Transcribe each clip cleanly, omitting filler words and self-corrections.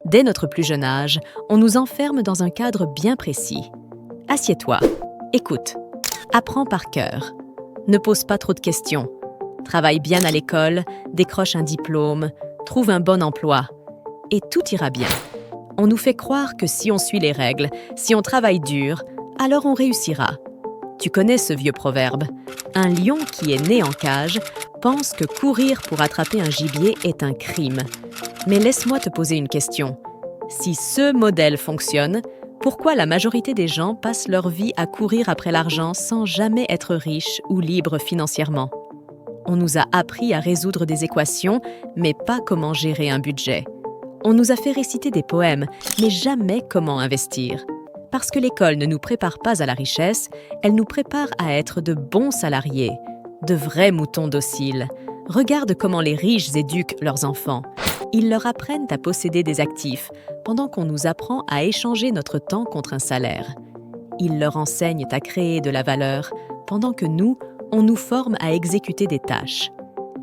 Dès notre plus jeune âge, on nous enferme dans un cadre bien précis. Assieds-toi, écoute, apprends par cœur. Ne pose pas trop de questions. Travaille bien à l'école, décroche un diplôme, trouve un bon emploi. Et tout ira bien. On nous fait croire que si on suit les règles, si on travaille dur, alors on réussira. Tu connais ce vieux proverbe. Un lion qui est né en cage pense que courir pour attraper un gibier est un crime. Mais laisse-moi te poser une question. Si ce modèle fonctionne, pourquoi la majorité des gens passent leur vie à courir après l'argent sans jamais être riches ou libres financièrement? On nous a appris à résoudre des équations, mais pas comment gérer un budget. On nous a fait réciter des poèmes, mais jamais comment investir. Parce que l'école ne nous prépare pas à la richesse, elle nous prépare à être de bons salariés, de vrais moutons dociles. Regarde comment les riches éduquent leurs enfants. Ils leur apprennent à posséder des actifs, pendant qu'on nous apprend à échanger notre temps contre un salaire. Ils leur enseignent à créer de la valeur, pendant que nous, on nous forme à exécuter des tâches.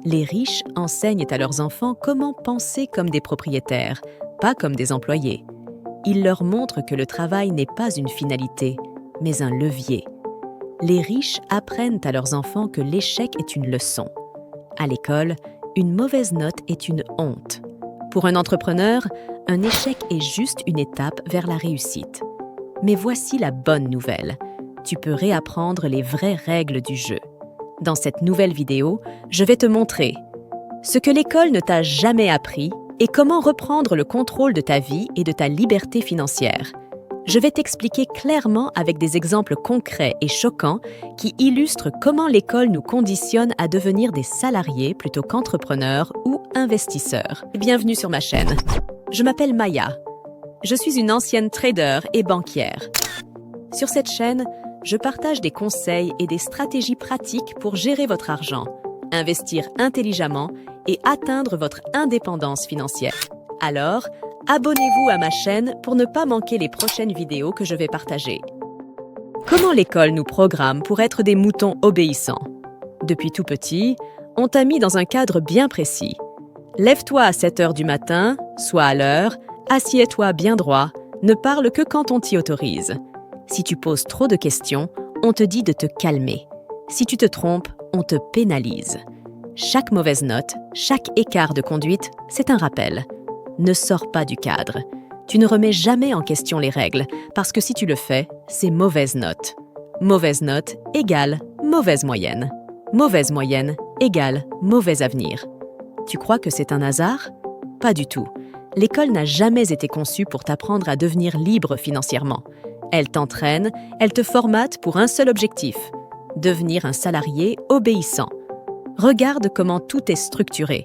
Les riches enseignent à leurs enfants comment penser comme des propriétaires, pas comme des employés. Ils leur montrent que le travail n'est pas une finalité, mais un levier. Les riches apprennent à leurs enfants que l'échec est une leçon. À l'école, une mauvaise note est une honte. Pour un entrepreneur, un échec est juste une étape vers la réussite. Mais voici la bonne nouvelle. Tu peux réapprendre les vraies règles du jeu. Dans cette nouvelle vidéo, je vais te montrer ce que l'école ne t'a jamais appris et comment reprendre le contrôle de ta vie et de ta liberté financière. Je vais t'expliquer clairement avec des exemples concrets et choquants qui illustrent comment l'école nous conditionne à devenir des salariés plutôt qu'entrepreneurs ou investisseurs. Bienvenue sur ma chaîne. Je m'appelle Maya. Je suis une ancienne trader et banquière. Sur cette chaîne, je partage des conseils et des stratégies pratiques pour gérer votre argent, investir intelligemment et atteindre votre indépendance financière. Alors, abonnez-vous à ma chaîne pour ne pas manquer les prochaines vidéos que je vais partager. Comment l'école nous programme pour être des moutons obéissants? Depuis tout petit, on t'a mis dans un cadre bien précis. Lève-toi à 7 heures du matin, sois à l'heure, assieds-toi bien droit, ne parle que quand on t'y autorise. Si tu poses trop de questions, on te dit de te calmer. Si tu te trompes, on te pénalise. Chaque mauvaise note, chaque écart de conduite, c'est un rappel. Ne sors pas du cadre. Tu ne remets jamais en question les règles, parce que si tu le fais, c'est mauvaise note. Mauvaise note égale mauvaise moyenne. Mauvaise moyenne égale mauvais avenir. Tu crois que c'est un hasard? Pas du tout. L'école n'a jamais été conçue pour t'apprendre à devenir libre financièrement. Elle t'entraîne, elle te formate pour un seul objectif, devenir un salarié obéissant. Regarde comment tout est structuré.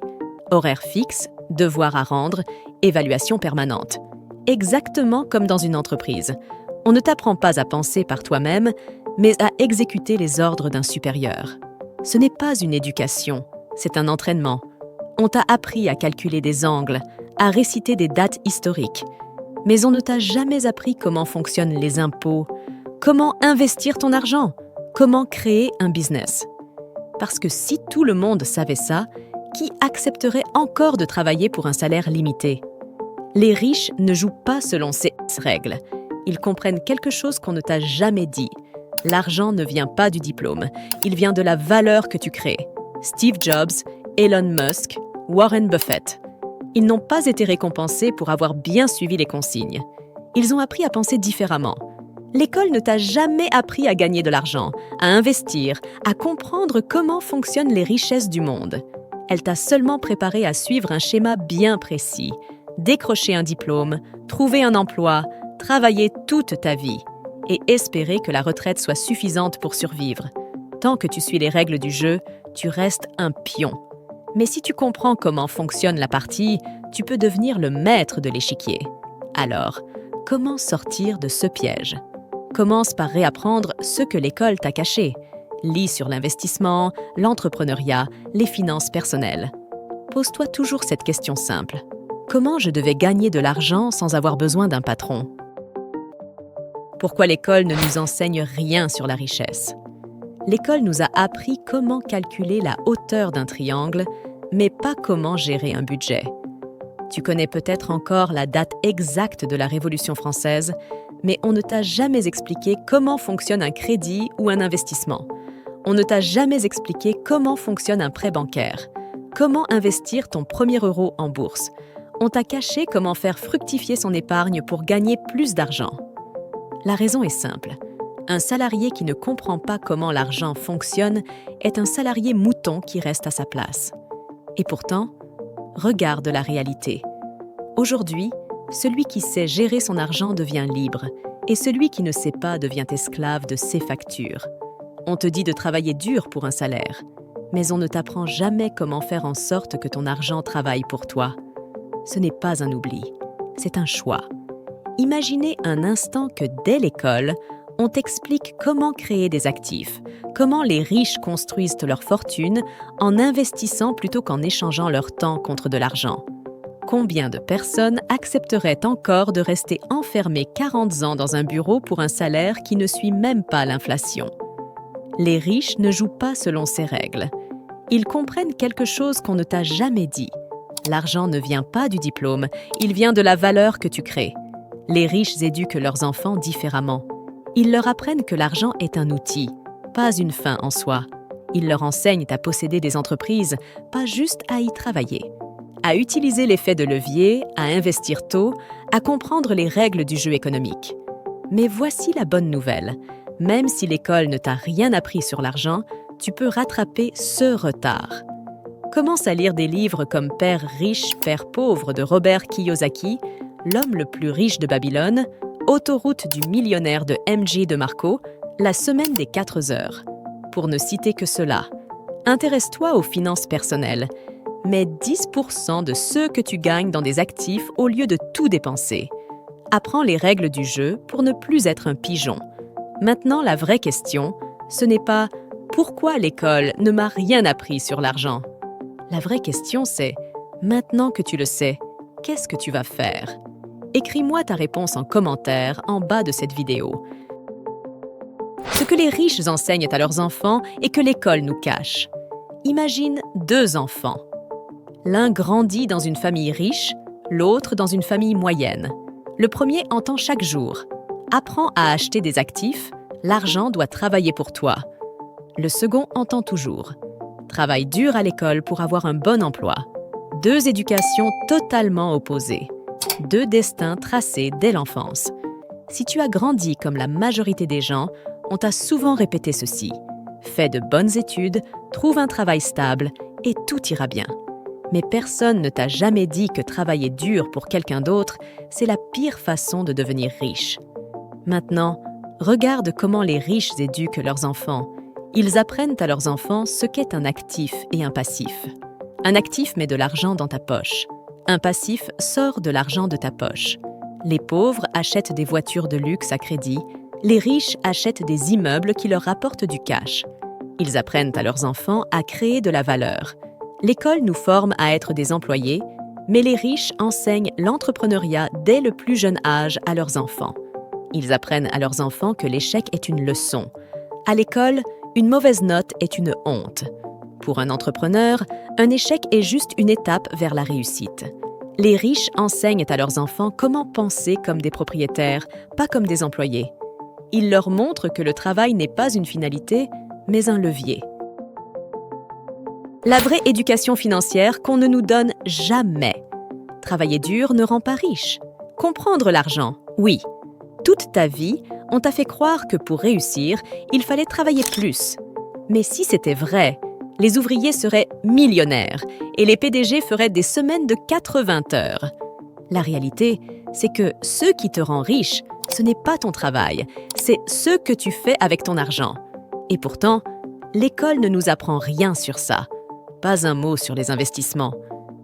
Horaire fixe, devoir à rendre, évaluation permanente. Exactement comme dans une entreprise. On ne t'apprend pas à penser par toi-même, mais à exécuter les ordres d'un supérieur. Ce n'est pas une éducation, c'est un entraînement. On t'a appris à calculer des angles, à réciter des dates historiques. Mais on ne t'a jamais appris comment fonctionnent les impôts, comment investir ton argent, comment créer un business. Parce que si tout le monde savait ça, qui accepterait encore de travailler pour un salaire limité? Les riches ne jouent pas selon ces règles. Ils comprennent quelque chose qu'on ne t'a jamais dit. L'argent ne vient pas du diplôme, il vient de la valeur que tu crées. Steve Jobs, Elon Musk, Warren Buffett. Ils n'ont pas été récompensés pour avoir bien suivi les consignes. Ils ont appris à penser différemment. L'école ne t'a jamais appris à gagner de l'argent, à investir, à comprendre comment fonctionnent les richesses du monde. Elle t'a seulement préparé à suivre un schéma bien précis. Décrocher un diplôme, trouver un emploi, travailler toute ta vie et espérer que la retraite soit suffisante pour survivre. Tant que tu suis les règles du jeu, tu restes un pion. Mais si tu comprends comment fonctionne la partie, tu peux devenir le maître de l'échiquier. Alors, comment sortir de ce piège? Commence par réapprendre ce que l'école t'a caché. Lis sur l'investissement, l'entrepreneuriat, les finances personnelles. Pose-toi toujours cette question simple. Comment je devais gagner de l'argent sans avoir besoin d'un patron? Pourquoi l'école ne nous enseigne rien sur la richesse? L'école nous a appris comment calculer la hauteur d'un triangle, mais pas comment gérer un budget. Tu connais peut-être encore la date exacte de la Révolution française, mais on ne t'a jamais expliqué comment fonctionne un crédit ou un investissement. On ne t'a jamais expliqué comment fonctionne un prêt bancaire, comment investir ton premier euro en bourse. On t'a caché comment faire fructifier son épargne pour gagner plus d'argent. La raison est simple. Un salarié qui ne comprend pas comment l'argent fonctionne est un salarié mouton qui reste à sa place. Et pourtant, regarde la réalité. Aujourd'hui, celui qui sait gérer son argent devient libre et celui qui ne sait pas devient esclave de ses factures. On te dit de travailler dur pour un salaire, mais on ne t'apprend jamais comment faire en sorte que ton argent travaille pour toi. Ce n'est pas un oubli, c'est un choix. Imaginez un instant que dès l'école, on t'explique comment créer des actifs, comment les riches construisent leur fortune en investissant plutôt qu'en échangeant leur temps contre de l'argent. Combien de personnes accepteraient encore de rester enfermées 40 ans dans un bureau pour un salaire qui ne suit même pas l'inflation? Les riches ne jouent pas selon ces règles. Ils comprennent quelque chose qu'on ne t'a jamais dit. L'argent ne vient pas du diplôme, il vient de la valeur que tu crées. Les riches éduquent leurs enfants différemment. Ils leur apprennent que l'argent est un outil, pas une fin en soi. Ils leur enseignent à posséder des entreprises, pas juste à y travailler. À utiliser l'effet de levier, à investir tôt, à comprendre les règles du jeu économique. Mais voici la bonne nouvelle. Même si l'école ne t'a rien appris sur l'argent, tu peux rattraper ce retard. Commence à lire des livres comme Père riche, Père pauvre de Robert Kiyosaki, L'homme le plus riche de Babylone, Autoroute du millionnaire de M.J. DeMarco, La semaine des 4 heures. Pour ne citer que cela. Intéresse-toi aux finances personnelles. Mets 10% de ce que tu gagnes dans des actifs au lieu de tout dépenser. Apprends les règles du jeu pour ne plus être un pigeon. Maintenant, la vraie question, ce n'est pas « Pourquoi l'école ne m'a rien appris sur l'argent ?» La vraie question, c'est « Maintenant que tu le sais, qu'est-ce que tu vas faire ?» Écris-moi ta réponse en commentaire en bas de cette vidéo. Ce que les riches enseignent à leurs enfants et que l'école nous cache. Imagine 2 enfants. L'un grandit dans une famille riche, l'autre dans une famille moyenne. Le premier entend chaque jour « Apprends à acheter des actifs, l'argent doit travailler pour toi ». Le second entend toujours « Travaille dur à l'école pour avoir un bon emploi ». 2 éducations totalement opposées. 2 destins tracés dès l'enfance. Si tu as grandi comme la majorité des gens, on t'a souvent répété ceci. Fais de bonnes études, trouve un travail stable et tout ira bien. Mais personne ne t'a jamais dit que travailler dur pour quelqu'un d'autre, c'est la pire façon de devenir riche. Maintenant, regarde comment les riches éduquent leurs enfants. Ils apprennent à leurs enfants ce qu'est un actif et un passif. Un actif met de l'argent dans ta poche. Un passif sort de l'argent de ta poche. Les pauvres achètent des voitures de luxe à crédit. Les riches achètent des immeubles qui leur rapportent du cash. Ils apprennent à leurs enfants à créer de la valeur. L'école nous forme à être des employés, mais les riches enseignent l'entrepreneuriat dès le plus jeune âge à leurs enfants. Ils apprennent à leurs enfants que l'échec est une leçon. À l'école, une mauvaise note est une honte. Pour un entrepreneur, un échec est juste une étape vers la réussite. Les riches enseignent à leurs enfants comment penser comme des propriétaires, pas comme des employés. Ils leur montrent que le travail n'est pas une finalité, mais un levier. La vraie éducation financière qu'on ne nous donne jamais. Travailler dur ne rend pas riche. Comprendre l'argent, oui. Toute ta vie, on t'a fait croire que pour réussir, il fallait travailler plus. Mais si c'était vrai, les ouvriers seraient millionnaires et les PDG feraient des semaines de 80 heures. La réalité, c'est que ce qui te rend riche, ce n'est pas ton travail, c'est ce que tu fais avec ton argent. Et pourtant, l'école ne nous apprend rien sur ça. Pas un mot sur les investissements,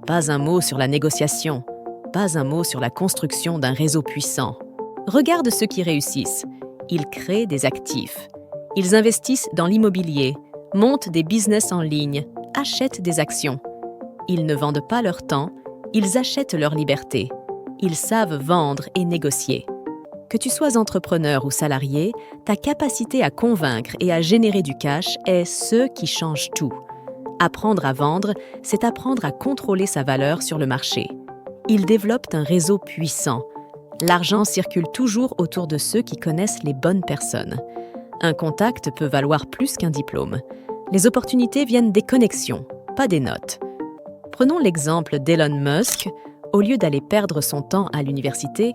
pas un mot sur la négociation, pas un mot sur la construction d'un réseau puissant. Regarde ceux qui réussissent. Ils créent des actifs. Ils investissent dans l'immobilier, montent des business en ligne, achètent des actions. Ils ne vendent pas leur temps, ils achètent leur liberté. Ils savent vendre et négocier. Que tu sois entrepreneur ou salarié, ta capacité à convaincre et à générer du cash est ce qui change tout. Apprendre à vendre, c'est apprendre à contrôler sa valeur sur le marché. Ils développent un réseau puissant. L'argent circule toujours autour de ceux qui connaissent les bonnes personnes. Un contact peut valoir plus qu'un diplôme. Les opportunités viennent des connexions, pas des notes. Prenons l'exemple d'Elon Musk. Au lieu d'aller perdre son temps à l'université,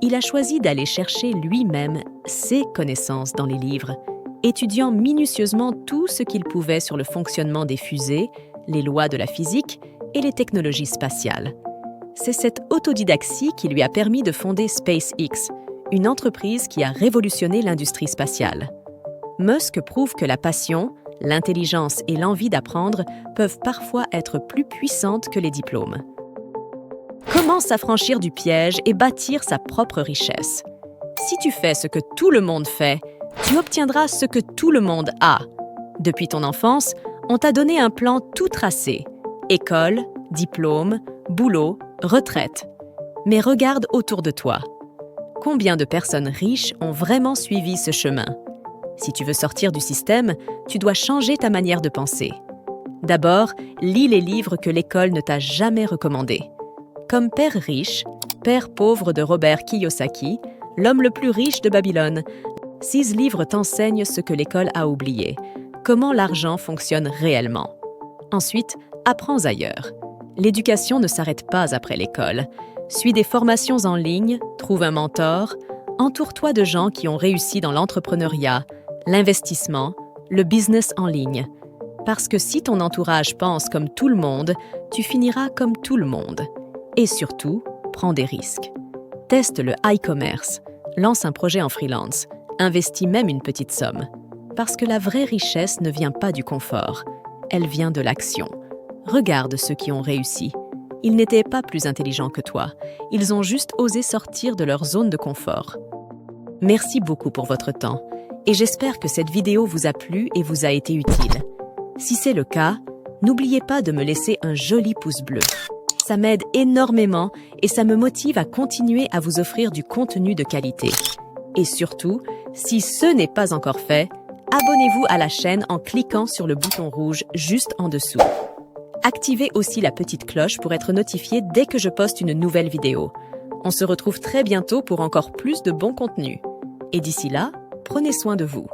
il a choisi d'aller chercher lui-même ses connaissances dans les livres, étudiant minutieusement tout ce qu'il pouvait sur le fonctionnement des fusées, les lois de la physique et les technologies spatiales. C'est cette autodidaxie qui lui a permis de fonder SpaceX, une entreprise qui a révolutionné l'industrie spatiale. Musk prouve que la passion, l'intelligence et l'envie d'apprendre peuvent parfois être plus puissantes que les diplômes. Comment s'affranchir du piège et bâtir sa propre richesse? Si tu fais ce que tout le monde fait, tu obtiendras ce que tout le monde a. Depuis ton enfance, on t'a donné un plan tout tracé. École, diplôme, boulot, retraite. Mais regarde autour de toi. Combien de personnes riches ont vraiment suivi ce chemin? Si tu veux sortir du système, tu dois changer ta manière de penser. D'abord, lis les livres que l'école ne t'a jamais recommandés. Comme Père riche, Père pauvre de Robert Kiyosaki, L'homme le plus riche de Babylone. 6 livres t'enseignent ce que l'école a oublié, comment l'argent fonctionne réellement. Ensuite, apprends ailleurs. L'éducation ne s'arrête pas après l'école. Suis des formations en ligne, trouve un mentor, entoure-toi de gens qui ont réussi dans l'entrepreneuriat, l'investissement, le business en ligne. Parce que si ton entourage pense comme tout le monde, tu finiras comme tout le monde. Et surtout, prends des risques. Teste le e-commerce, lance un projet en freelance, investis même une petite somme. Parce que la vraie richesse ne vient pas du confort, elle vient de l'action. Regarde ceux qui ont réussi. Ils n'étaient pas plus intelligents que toi, ils ont juste osé sortir de leur zone de confort. Merci beaucoup pour votre temps, et j'espère que cette vidéo vous a plu et vous a été utile. Si c'est le cas, n'oubliez pas de me laisser un joli pouce bleu. Ça m'aide énormément et ça me motive à continuer à vous offrir du contenu de qualité. Et surtout, si ce n'est pas encore fait, abonnez-vous à la chaîne en cliquant sur le bouton rouge juste en dessous. Activez aussi la petite cloche pour être notifié dès que je poste une nouvelle vidéo. On se retrouve très bientôt pour encore plus de bons contenus. Et d'ici là, prenez soin de vous.